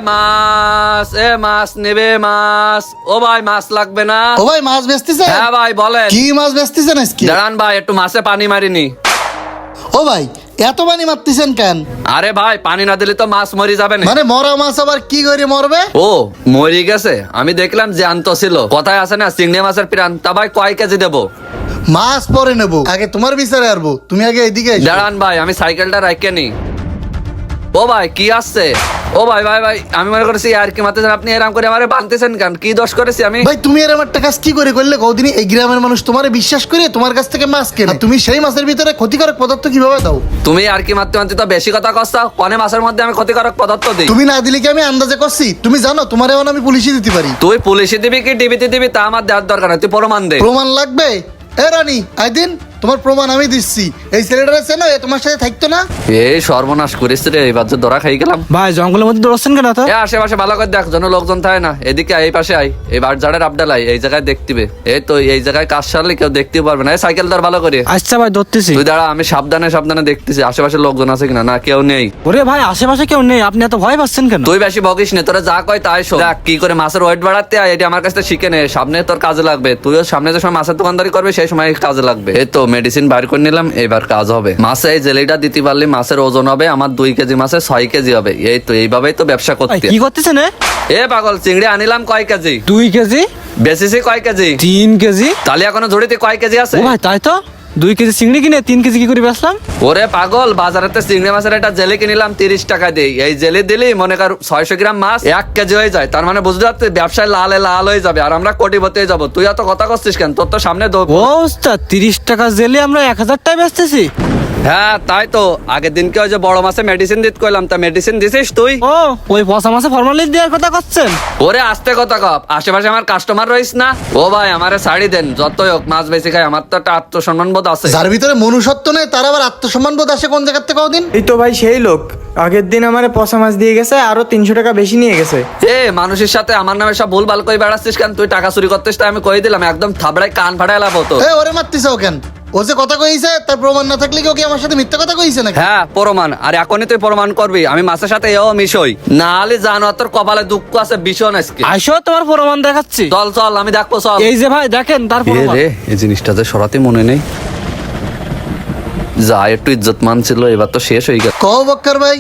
মাছ মাছ নেবে মাছ। ও ভাই মাছ লাগবে না? ও ভাই মাছ বেচতেছেন? হ্যাঁ ভাই বলেন। কি মাছ বেচতেছেন আজকে? দাঁড়ান ভাই একটু মাছে পানি মারিনি। ও ভাই এত পানি মারতেছেন কেন? আরে ভাই পানি না দিলে তো মাছ মরে যাবে না। মানে মরা মাছ আবার কি করে মরবে? ও মরে গেছে, আমি দেখলাম জ্যান্ত ছিল। কথায় আছে না চিংড়ি মাছের প্রাণ। তা ভাই কয় কেজি দেবো? মাছ পরে নেবো, আগে তোমার বিচারে আসবো। তুমি আগে এদিকে এসো। দাঁড়ান ভাই আমি সাইকেলটা রাখে নি। ও ভাই কি আসছে? ও ভাই ভাই ভাই আমি মনে করছি আর কি মারতেছেন আপনি, এরকম করে আমারে বাঁধতেছেন কেন? কি দোষ করেছি আমি? ভাই তুমি এর আমার কাজ কি করে করলে কদিনই? এই গ্রামের মানুষ তোমারে বিশ্বাস করে তোমার কাছ থেকে মাছ কেনে, আর তুমি সেই মাছের ভিতরে ক্ষতিকারক পদার্থ কিভাবে দাও? তুমি আর কি মারতে মারতে তো বেশি কথা কচ্ছাও। কনে মাছের মধ্যে আমি ক্ষতিকারক পদার্থ দিই? তুমি না দিলে কি আমি আন্দাজে করছি? তুমি জানো তোমার এখন আমি পুলিশে দিতে পারি। তুই পুলিশে দিবি কি ডিবিতে দিবি তা আমার দেওয়ার দরকার নেই, তুই প্রমাণ দে। প্রমাণ লাগবে? এ রানী আইদিন তোমার প্রমাণ আমি দিচ্ছি। এই ছেলেটা আছে না, এ তোমার সাথে থাকতো না? এই সর্বনাশ করিস রে, এবার যে ধরা খাই গেলাম। ভাই জঙ্গলের মধ্যে দৌড়াচ্ছেন কেন তো? এ আশেপাশে ভালো করে দেখ, যেন লোকজন থাকে না। এদিকে এই পাশে আই, এই বাড়ঝাড়ের আবডালাই এই জায়গায় দেখতিবে। এই তো এই জায়গায় কাজ সারলে কেউ দেখতে পারবে না। এই সাইকেল ধর ভালো করে। আচ্ছা ভাই ধরতেছি। তুই দাঁড়া, আমি সাবধানে সাবধানে দেখতেছি আশেপাশে লোকজন আছে কিনা। না কেউ নেই। ওরে ভাই আশেপাশে কেউ নেই, আপনি এত ভয় পাচ্ছেন কেন? তুই বেশি বকিস না, তোরা যা কয় তাই শোন। দেখ কি করে মাছের ওয়েট বাড়াতে হয় এটা আমার কাছ থেকে শিখে নে। সামনে তোর কাজে লাগবে। তুইও সামনে যে সময় মাছের দোকানদারি করবে সেই সময় কাজে লাগবে। এই তো মেডিসিন বাইর করে নিলাম, এবার কাজ হবে। মাছে এই জেলিটা দিতে পারলে মাছের ওজন হবে আমার 2 কেজি, মাছে 6 কেজি হবে। এই তো এইভাবেই তো ব্যবসা ভাই, করতে। কি করতেছেন? এ পাগল, চিংড়ি আনিলাম কয় কেজি? 2 কেজি, বেশিছি কয় কেজি? 3 কেজি। তাহলে এখনো ঝুড়িতে কয় কেজি আছে? ও ভাই তাই তো, 2 কেজি চিংড়ি কিনে 3 কেজি কি করে বেচলাম? ওরে পাগল, বাজারেতে চিংড়ি মাছের একটা জেলি কিনিলাম 30 টাকা দিয়ে। এই জেলি দিলি মনে কর 600 গ্রাম মাছ 1 কেজি হয়ে যায়। তার মানে বুঝতে পারছিস ব্যবসায় লালে লাল হয়ে যাবে আর আমরা কোটিপতি হয়ে যাবো। তুই এত কথা করছিস কেন? তোর তো সামনে ও উস্তাদ, 30 টাকা জেলে আমরা 1000 টাকা বেচতেছি। হ্যাঁ তাই তো। আগের দিনকে ওই যে বড় মাছে মেডিসিন দিতে কইলাম, তা মেডিসিন দিছিস তুই? ও ওই পচা মাছে ফরমালিন দেওয়ার কথা করছেন? ওরে আস্তে কথা কপ, আশেপাশে আমার কাস্টমার রইস না। ও ভাই আমারে শাড়ি দেন, যতই হোক মাছ বেশি খাই, আমার তো একটা আত্মসম্মান বোধ আছে। যার ভিতরে মনুষ্যত্ব নেই তার আবার আত্মসম্মান বোধ আসে কোন জায়গার থেকে? কদিন এই তো ভাই সেই লোক আগের দিন আমারে পচা মাছ দিয়ে গেছে, আরো 300 টাকা বেশি নিয়ে গেছে। এ মানুষের সাথে আমার নামে সব ভুল ভাল করে বেড়াচ্ছিস কেন? তুই টাকা চুরি করতেস তাই আমি কই দিলাম, একদম থাবড়ায় কান ফাটাই লাভ হতো। এ ওরে মারতেছাও কেন? ও যে কথা কইছে তার প্রমাণ না থাকলে কি ওকে আমার সাথে মিথ্যা কথা কইছে নাকি? হ্যাঁ প্রমাণ, আর এখনই তুই প্রমাণ করবি আমি মাছের সাথে এও মিশই না হলে জানো তোর কপালে দুঃখ আছে ভীষণ আজকে। আইসো তোমার প্রমাণ দেখাচ্ছি। চল চল আমি দেখবো চল। এই যে ভাই দেখেন তার প্রমাণ। এই জিনিসটা যে সরাতে মনে নেই। যা একটু ইজ্জত মান ছিল এবার তো শেষ হয়ে গেল। কও বক্কর ভাই,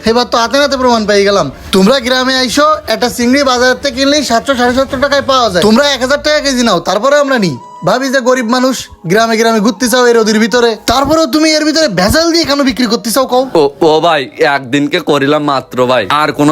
এবার তো হাতে নাতে প্রমাণ পেয়ে গেলাম। তোমরা গ্রামে আইসো, একটা চিংড়ি বাজার থেকে কিনলে 700-750 টাকায় পাওয়া যায়। তোমরা 1000 টাকা কেজি নাও, তারপরে আমরা নিই। ভাবি যে গরিব মানুষ গ্রামে গ্রামে ঘুরতে চাও এই রোদের ভিতরে, তারপরেও তুমি এর ভিতরে ভেজাল দিয়ে কেন বিক্রি করতে চাও কও? ও ভাই একদিনকে করিলাম মাত্র ভাই, আর কোন